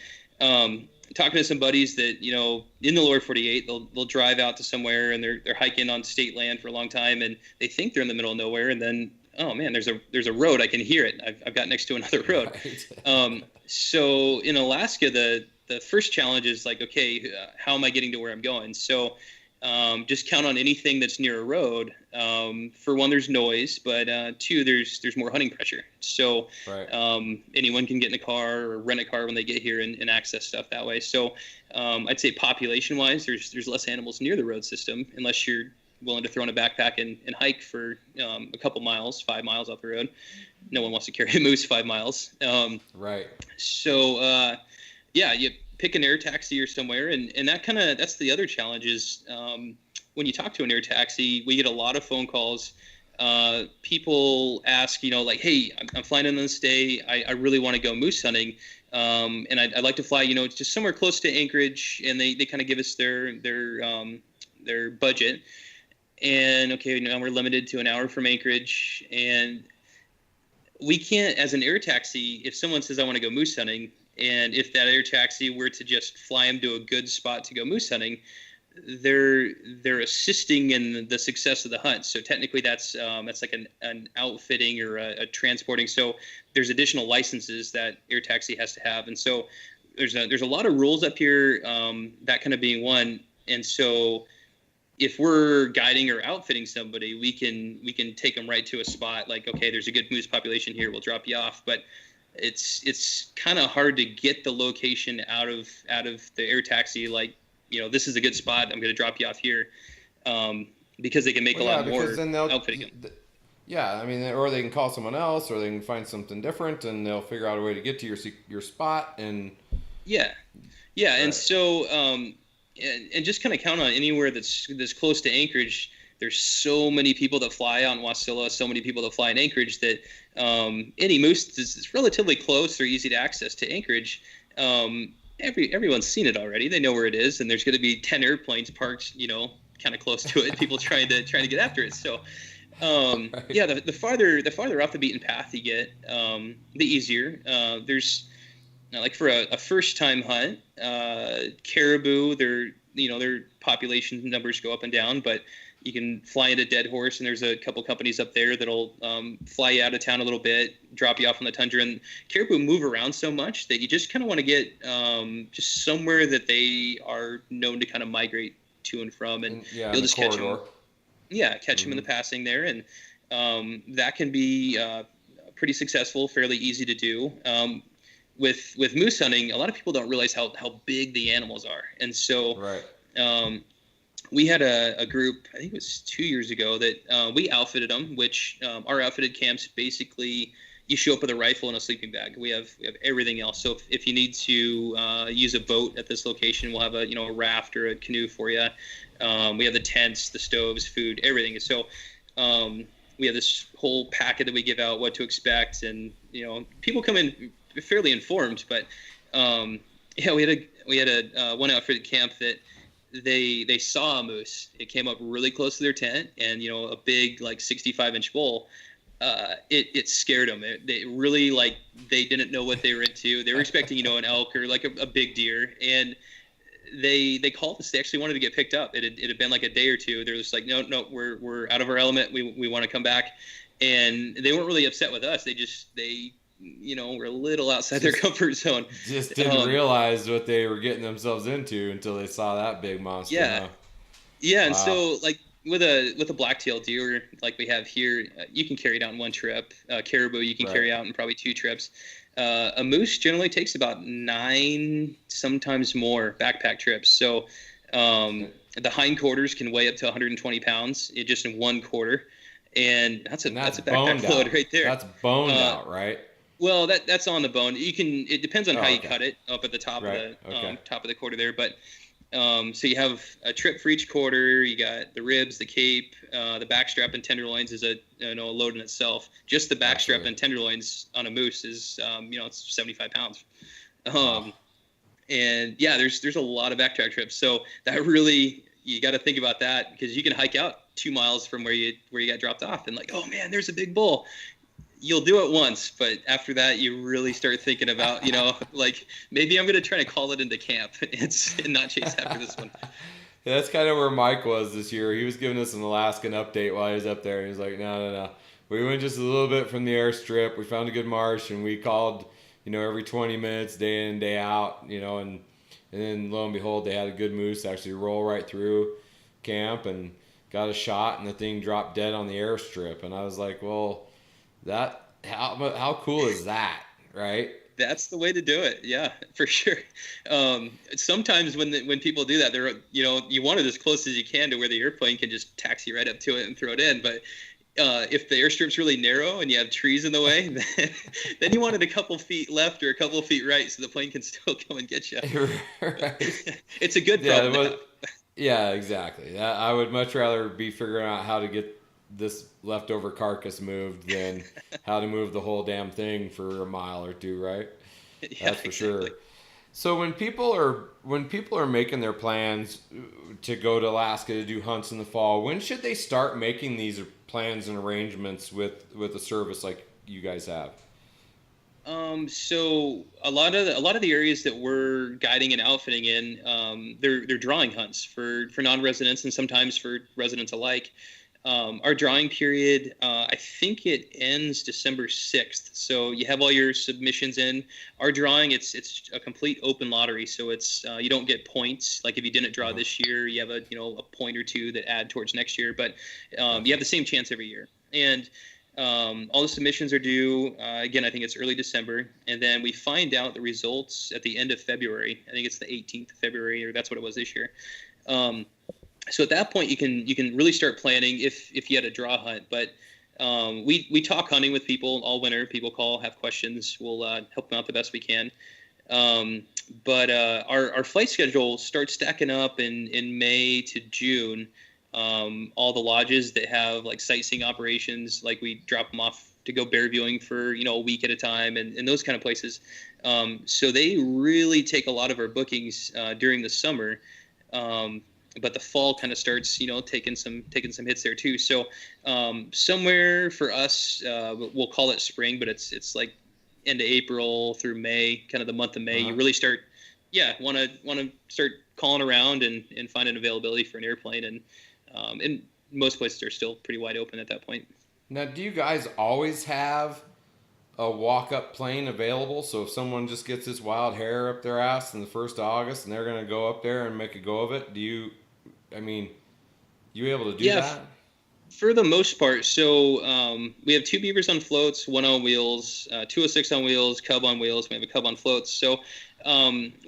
Speaker 2: talking to some buddies that in the lower 48, they'll drive out to somewhere and they're hiking on state land for a long time, and they think they're in the middle of nowhere, and then oh man, there's a road. I can hear it. I've got next to another road.
Speaker 1: Right.
Speaker 2: So in Alaska, the first challenge is like, okay, how am I getting to where I'm going? So just count on anything that's near a road. For one, there's noise, but two, there's more hunting pressure. So
Speaker 1: Right.
Speaker 2: anyone can get in a car or rent a car when they get here and access stuff that way. So I'd say population-wise, there's less animals near the road system unless you're willing to throw in a backpack and hike for a couple miles, 5 miles off the road. No one wants to carry a moose 5 miles.
Speaker 1: Right.
Speaker 2: So you pick an air taxi or somewhere, and that's the other challenge is when you talk to an air taxi, we get a lot of phone calls. People ask, like, hey, I'm flying in on this day. I really want to go moose hunting, and I'd like to fly, just somewhere close to Anchorage, and they kind of give us their budget. And okay, now we're limited to an hour from Anchorage, and we can't, as an air taxi, if someone says I want to go moose hunting, and if that air taxi were to just fly them to a good spot to go moose hunting, they're assisting in the success of the hunt. So technically, that's like an outfitting or a transporting. So there's additional licenses that air taxi has to have, and so there's a lot of rules up here. That kind of being one, and so if we're guiding or outfitting somebody, we can take them right to a spot. Like, okay, there's a good moose population here. We'll drop you off, but it's kind of hard to get the location out of the air taxi. Like, this is a good spot. I'm going to drop you off here, because they can make a lot more outfitting them.
Speaker 1: Yeah, I mean, or they can call someone else, or they can find something different, and they'll figure out a way to get to your spot. And
Speaker 2: yeah, right. And so and just kind of count on anywhere that's close to Anchorage. There's so many people that fly out in Wasilla, so many people that fly in Anchorage that any moose is relatively close or easy to access to Anchorage. Everyone's seen it already. They know where it is, and there's going to be 10 airplanes parked, kind of close to it. People trying to get after it. So, right. Yeah, the farther off the beaten path you get, the easier. There's like for a first time hunt, caribou, their population numbers go up and down, but you can fly into Dead Horse, and there's a couple companies up there that'll fly you out of town a little bit, drop you off on the tundra. And caribou move around so much that you just kind of want to get just somewhere that they are known to kind of migrate to and from, and you'll just catch them. Yeah, catch them in the passing there, and that can be pretty successful, fairly easy to do. With moose hunting, a lot of people don't realize how big the animals are, and so
Speaker 1: right.
Speaker 2: We had a group, I think it was 2 years ago, that we outfitted them, which our outfitted camps basically, you show up with a rifle and a sleeping bag. We have everything else. So if you need to use a boat at this location, we'll have a raft or a canoe for you. We have the tents, the stoves, food, everything. So we have this whole packet that we give out, what to expect, and people come in fairly informed. But we had a one outfitted camp that they saw a moose. It came up really close to their tent, and a big like 65-inch bull. It scared them. They really they didn't know what they were into. They were expecting an elk or like a big deer, and they called us. They actually wanted to get picked up. It had been like a day or two. They're just like, no, we're out of our element. We want to come back, and they weren't really upset with us. They were a little outside their comfort zone.
Speaker 1: Just didn't realize what they were getting themselves into until they saw that big monster.
Speaker 2: Yeah. Yeah. Wow. And so with a black-tailed deer like we have here, you can carry it out in one trip. Caribou, you can carry out in probably 2 trips. A moose generally takes about 9, sometimes more backpack trips. So The hindquarters can weigh up to 120 pounds just in one quarter, and that's a backpack load right there.
Speaker 1: That's boned out, right?
Speaker 2: Well, that's on the bone. It depends on how you cut it up at the top top of the quarter there. But so you have a trip for each quarter. You got the ribs, the cape, the backstrap and tenderloins is a load in itself. Just the backstrap and tenderloins on a moose is it's 75 pounds. And yeah, there's a lot of backtrack trips. So that really, you got to think about that, because you can hike out 2 miles from where you got dropped off and like, oh man, there's a big bull. You'll do it once, but after that, you really start thinking about, like maybe I'm going to try to call it into camp and not chase after this one.
Speaker 1: Yeah, that's kind of where Mike was this year. He was giving us an Alaskan update while he was up there. He was like, no. We went just a little bit from the airstrip. We found a good marsh, and we called, every 20 minutes, day in, day out, and then lo and behold, they had a good moose actually roll right through camp and got a shot, and the thing dropped dead on the airstrip. And I was like, well, how cool is that, right?
Speaker 2: That's the way to do it. Yeah, for sure. Sometimes when people do that, they're, you want it as close as you can to where the airplane can just taxi right up to it and throw it in. But if the airstrip's really narrow and you have trees in the way, then you want it a couple feet left or a couple feet right so the plane can still come and get you.
Speaker 1: Right.
Speaker 2: It's a good problem.
Speaker 1: Yeah, exactly. I would much rather be figuring out how to get this leftover carcass moved than how to move the whole damn thing for a mile or two, right?
Speaker 2: Yeah,
Speaker 1: that's for sure. So when people are making their plans to go to Alaska to do hunts in the fall, when should they start making these plans and arrangements with a service like you guys have?
Speaker 2: So a lot of the areas that we're guiding and outfitting in, they're drawing hunts for non-residents and sometimes for residents alike. Our drawing period, I think it ends December 6th. So you have all your submissions in. Our drawing, it's a complete open lottery. So it's you don't get points. Like if you didn't draw this year, you have a point or two that add towards next year. But you have the same chance every year. And all the submissions are due. Again, I think it's early December, and then we find out the results at the end of February. I think it's the 18th of February, or that's what it was this year. So at that point, you can really start planning if you had a draw hunt. But we talk hunting with people all winter. People call, have questions. We'll help them out the best we can. But our flight schedule starts stacking up in May to June. All the lodges that have like sightseeing operations, like we drop them off to go bear viewing for a week at a time, and those kind of places. So they really take a lot of our bookings during the summer. But the fall kind of starts, taking some hits there too. So somewhere for us, we'll call it spring, but it's like end of April through May, kind of the month of May. You really start, want to start calling around and finding availability for an airplane, and most places are still pretty wide open at that point.
Speaker 1: Now, do you guys always have a walk-up plane available? So if someone just gets this wild hair up their ass in the 1st of August and they're going to go up there and make a go of it, you able to do that?
Speaker 2: For the most part. So we have 2 beavers on floats, 1 on wheels, 206 on wheels, cub on wheels. We have a cub on floats. So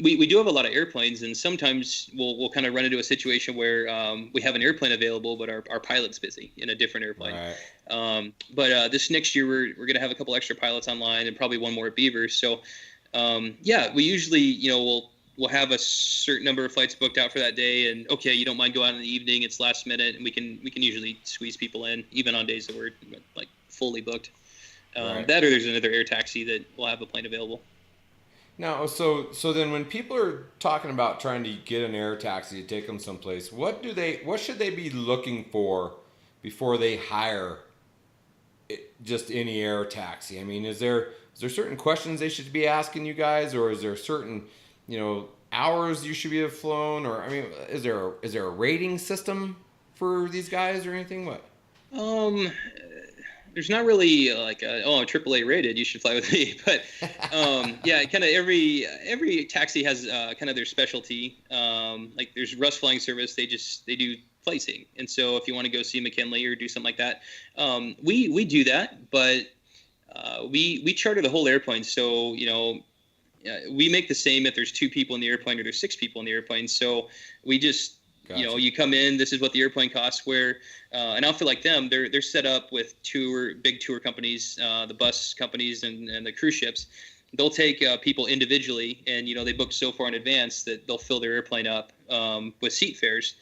Speaker 2: we do have a lot of airplanes, and sometimes we'll kind of run into a situation where we have an airplane available, but our pilot's busy in a different airplane.
Speaker 1: Right.
Speaker 2: But this next year we're going to have a couple extra pilots online and probably 1 more at beaver. So we usually we'll have a certain number of flights booked out for that day, and okay, you don't mind going out in the evening, it's last minute, and we can usually squeeze people in even on days that we're like fully booked. Right. That or there's another air taxi that will have a plane available.
Speaker 1: Now, so then when people are talking about trying to get an air taxi to take them someplace, what should they be looking for before they hire just any air taxi? I mean, is there certain questions they should be asking you guys, or is there certain hours you should be have flown, or is there a rating system for these guys or anything? What?
Speaker 2: There's not really like I'm AAA rated, you should fly with me, but kind of every taxi has kind of their specialty. Like there's Russ Flying Service, they do placing, and so if you want to go see McKinley or do something like that, we do that, but we charter the whole airplane, so we make the same if there's 2 people in the airplane or there's 6 people in the airplane. So we just,
Speaker 1: Gotcha.
Speaker 2: you come in, this is what the airplane costs. Where an outfit like them, they're set up with big tour companies, the bus companies and the cruise ships. They'll take people individually, and they book so far in advance that they'll fill their airplane up with seat fares.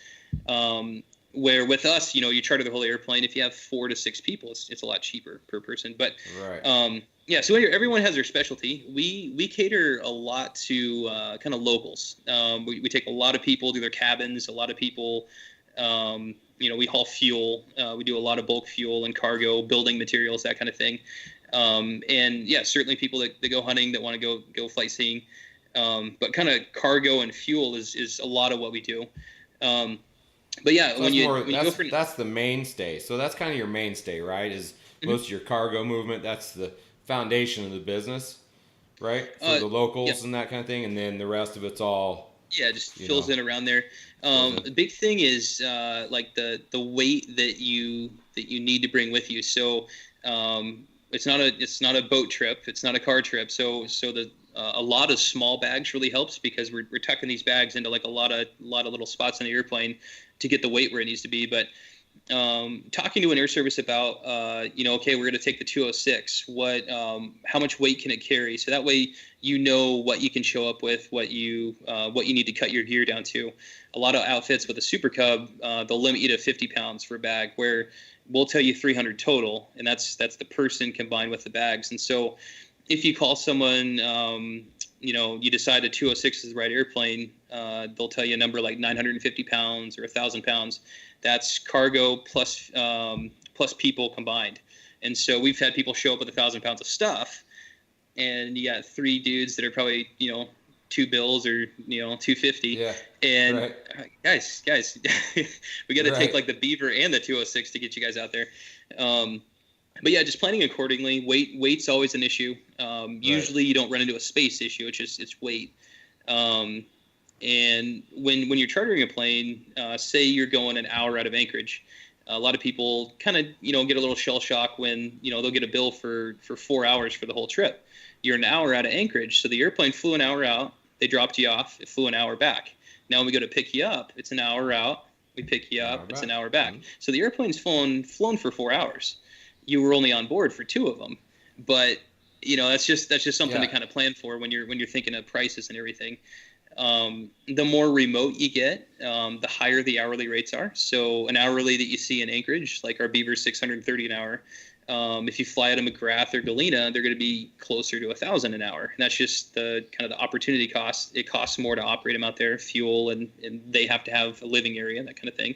Speaker 2: Where with us, you charter the whole airplane. If you have 4 to 6 people, it's a lot cheaper per person. But
Speaker 1: right.
Speaker 2: so everyone has their specialty. We cater a lot to kind of locals. We take a lot of people to their cabins. A lot of people, we haul fuel. We do a lot of bulk fuel and cargo, building materials, that kind of thing. And yeah, certainly people that go hunting, that want to go flight seeing. But kind of cargo and fuel is a lot of what we do. But yeah,
Speaker 1: so
Speaker 2: when you
Speaker 1: go
Speaker 2: for
Speaker 1: that's the mainstay. So that's kind of your mainstay, right? Is most of your cargo movement. That's the foundation of the business, right? For the locals and that kind of thing, and then the rest of it's all
Speaker 2: just fills in around there. The big thing is like the weight that you need to bring with you. So it's not a boat trip, it's not a car trip. So a lot of small bags really helps, because we're tucking these bags into like a lot of little spots on the airplane to get the weight where it needs to be. But talking to an air service about, okay, we're going to take the 206. How much weight can it carry? So that way, what you can show up with, what you need to cut your gear down to. A lot of outfits with a Super Cub, they'll limit you to 50 pounds for a bag, where we'll tell you 300 total, and that's the person combined with the bags. And so if you call someone, you decide a 206 is the right airplane, they'll tell you a number like 950 pounds or 1,000 pounds. That's cargo plus people combined. And so we've had people show up with 1,000 pounds of stuff, and you got 3 dudes that are probably 2 bills or 250.
Speaker 1: Yeah.
Speaker 2: And
Speaker 1: right.
Speaker 2: guys, we got to take like the Beaver and the 206 to get you guys out there. But yeah, just planning accordingly. Weight's always an issue. Usually you don't run into a space issue. It's weight. And when you're chartering a plane, say you're going an hour out of Anchorage, a lot of people kind of get a little shell shock when they'll get a bill for 4 hours for the whole trip. You're an hour out of Anchorage, so the airplane flew an hour out. They dropped you off. It flew an hour back. Now when we go to pick you up, it's an hour out. We pick you up. It's an hour back. Mm-hmm. So the airplane's flown for 4 hours. You were only on board for 2 of them, but that's just something to kind of plan for when you're thinking of prices and everything. The more remote you get, the higher the hourly rates are. So an hourly that you see in Anchorage, like our Beaver, $630 an hour. If you fly out of McGrath or Galena, they're going to be closer to $1,000 an hour. And that's just the kind of the opportunity cost. It costs more to operate them out there, fuel, and they have to have a living area, that kind of thing.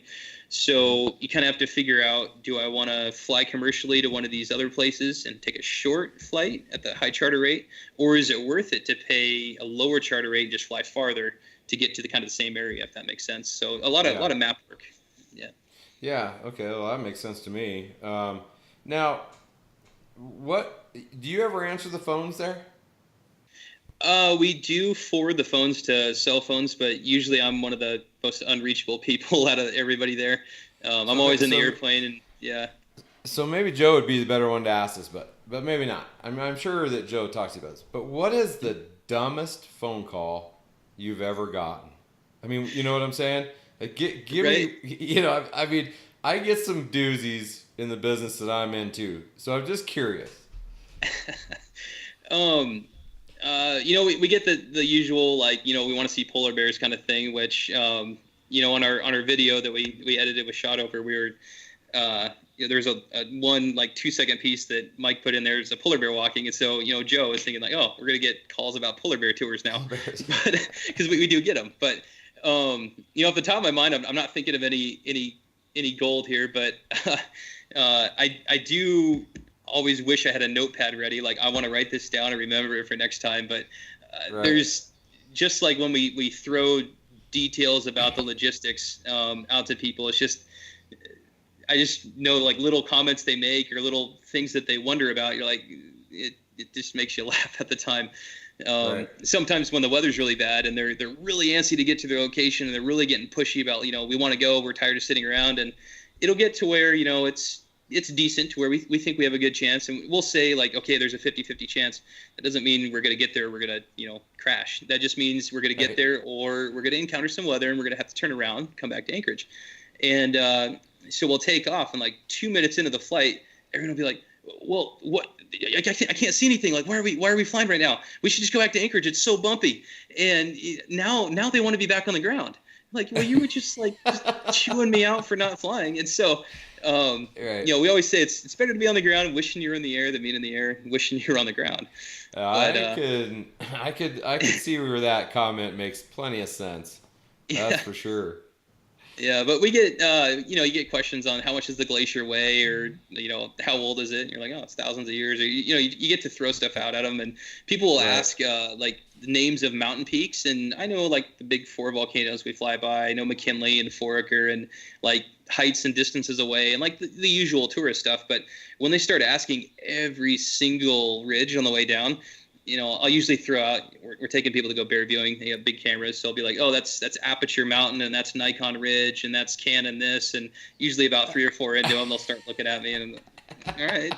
Speaker 2: So you kind of have to figure out, do I want to fly commercially to one of these other places and take a short flight at the high charter rate? Or is it worth it to pay a lower charter rate and just fly farther to get to the kind of the same area, if that makes sense? So a lot of map work. Yeah.
Speaker 1: Yeah. Okay. Well, that makes sense to me. Now, what do you ever answer the phones there?
Speaker 2: We do forward the phones to cell phones, but usually I'm one of the most unreachable people out of everybody there. I'm always in the airplane, and yeah.
Speaker 1: So maybe Joe would be the better one to ask this, but maybe not. I'm sure that Joe talks to you about this. But what is the dumbest phone call you've ever gotten? I mean, you know what I'm saying? Like, give
Speaker 2: right?
Speaker 1: me, I mean, I get some doozies in the business that I'm in too. So I'm just curious.
Speaker 2: We get the usual, like, we want to see polar bears kind of thing, which, on our video that we edited with shot over, we were, there's a 1 like 2-second piece that Mike put in there. It's a polar bear walking. And so, Joe is thinking like, oh, we're going to get calls about polar bear tours now, but because we do get them. But, off the top of my mind, I'm not thinking of any gold here, but I do always wish I had a notepad ready. Like, I want to write this down and remember it for next time. But there's just like when we throw details about the logistics out to people, it's just, I just know like little comments they make or little things that they wonder about. You're like, it just makes you laugh at the time. Sometimes when the weather's really bad and they're really antsy to get to their location and they're really getting pushy about, we want to go, we're tired of sitting around, and it'll get to where, it's it's decent to where we think we have a good chance, and we'll say like, okay, there's a 50-50 chance. That doesn't mean we're going to get there, we're going to, crash. That just means we're going to get there, or we're going to encounter some weather and we're going to have to turn around, come back to Anchorage. And so we'll take off, and like 2 minutes into the flight, everyone will be like, well, what? I can't see anything. Like, why are we flying right now? We should just go back to Anchorage. It's so bumpy. And now they want to be back on the ground. Like, well, you were just chewing me out for not flying. And so,
Speaker 1: right.
Speaker 2: We always say it's better to be on the ground wishing you're in the air than being in the air wishing you're on the ground.
Speaker 1: I could see where that comment makes plenty of sense. That's for sure.
Speaker 2: Yeah, but we get, you get questions on how much does the glacier weigh, or, how old is it? And you're like, oh, it's thousands of years. Or, you get to throw stuff out at them, and people will ask, like, the names of mountain peaks. And I know, like, the big 4 volcanoes we fly by. I know McKinley and Foraker, and, like, heights and distances away, and, like, the usual tourist stuff. But when they start asking every single ridge on the way down, I'll usually throw out, we're taking people to go bear viewing. They have big cameras. So I'll be like, oh, that's Aperture Mountain, and that's Nikon Ridge, and that's Canon this. And usually about 3 or 4 into them, they'll start looking at me, and I'm like, all right.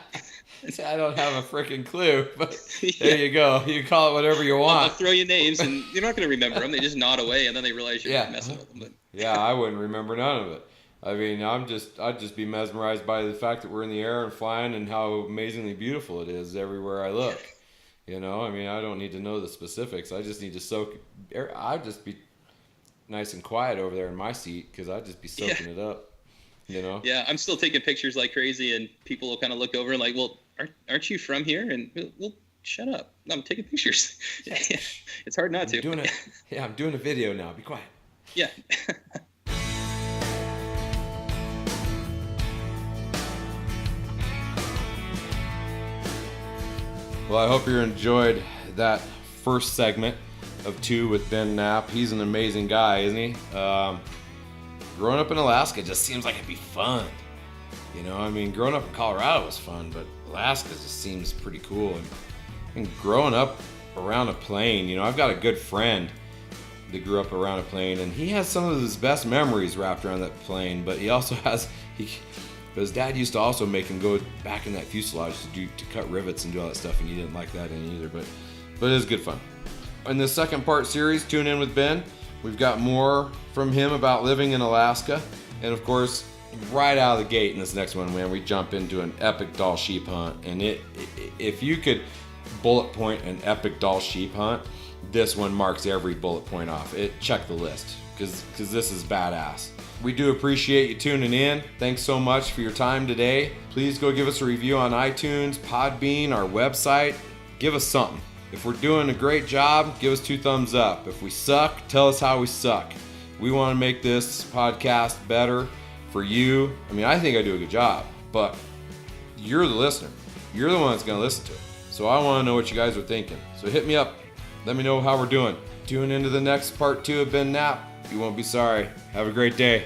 Speaker 1: I don't have a freaking clue, but there you go. You can call it whatever you want.
Speaker 2: I'll throw you names, and you're not going to remember them. They just nod away, and then they realize you're messing with them. But.
Speaker 1: Yeah, I wouldn't remember none of it. I mean, I'd just be mesmerized by the fact that we're in the air and flying, and how amazingly beautiful it is everywhere I look. I mean, I don't need to know the specifics. I just need to soak. I'd just be nice and quiet over there in my seat, because I'd just be soaking it up.
Speaker 2: Yeah, I'm still taking pictures like crazy, and people will kind of look over and like, well, aren't you from here? And well, shut up. I'm taking pictures. It's hard not to.
Speaker 1: I'm doing a video now. Be quiet.
Speaker 2: Yeah.
Speaker 1: Well, I hope you enjoyed that first segment of 2 with Ben Knapp. He's an amazing guy, isn't he? Growing up in Alaska just seems like it'd be fun. I mean, growing up in Colorado was fun, but Alaska just seems pretty cool. And growing up around a plane, I've got a good friend that grew up around a plane, and he has some of his best memories wrapped around that plane, but he also has... But his dad used to also make him go back in that fuselage to cut rivets and do all that stuff, and he didn't like that any either. But it is good fun. In this second part series, Tune In with Ben, we've got more from him about living in Alaska. And of course, right out of the gate in this next one, man, we jump into an epic Dall sheep hunt. And if you could bullet point an epic Dall sheep hunt, this one marks every bullet point off. Check the list, because this is badass. We do appreciate you tuning in. Thanks so much for your time today. Please go give us a review on iTunes, Podbean, our website. Give us something. If we're doing a great job, give us 2 thumbs up. If we suck, tell us how we suck. We want to make this podcast better for you. I mean, I think I do a good job, but you're the listener. You're the one that's going to listen to it. So I want to know what you guys are thinking. So hit me up. Let me know how we're doing. Tune into the next part 2 of Ben Knapp. You won't be sorry. Have a great day.